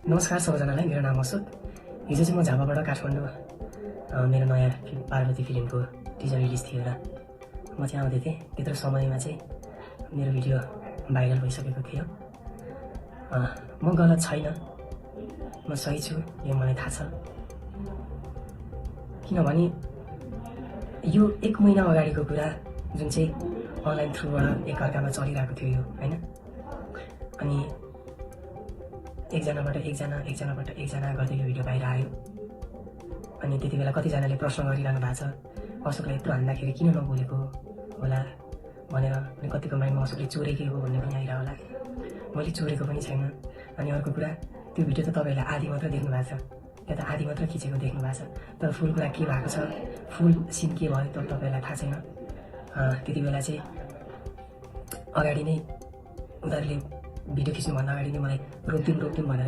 नमस्कार सबैजनालाई, मेरो नाम अशोक। हिजो चाहिँ म झापाबाट काठमाडौँ मेरो नयाँ पार्वती फिल्मको टिजर रिलिज थियो र म चाहिँ आउँदै थिएँ। त्यत्रो समयमा चाहिँ मेरो भिडियो भाइरल भइसकेको थियो। म गलत छैन, म सही छु, यो मलाई थाहा छ। किनभने यो 1 महिना अगाडिको कुरा जुन चाहिँ अनलाइन थ्रुबाट एकअर्कामा चलिरहेको थियो यो, होइन? अनि एकजनाबाट एकजना गर्दै यो भिडियो बाहिर आयो। अनि त्यति बेला कतिजनाले प्रश्न गरिरहनु भएको छ, अशोकलाई यत्रो हान्दाखेरि किन नबोलेको होला भनेर। अनि कतिको माइन्डमा अशोकले चोरेकै हो भन्ने पनि आइरह होला। मैले चोरेको पनि छैन। अनि अर्को कुरा, त्यो भिडियो त तपाईँहरूले आधी मात्र देख्नु भएको छ, या त आधी मात्र खिचेको देख्नु भएको छ। तर फुल कुरा के भएको छ, फुल सिन के भयो त तपाईँहरूलाई थाहा छैन। त्यति बेला चाहिँ अगाडि नै उनीहरूले भिडियो खिच्नुभन्दा अगाडि नै मलाई रोकिदिउँ भनेर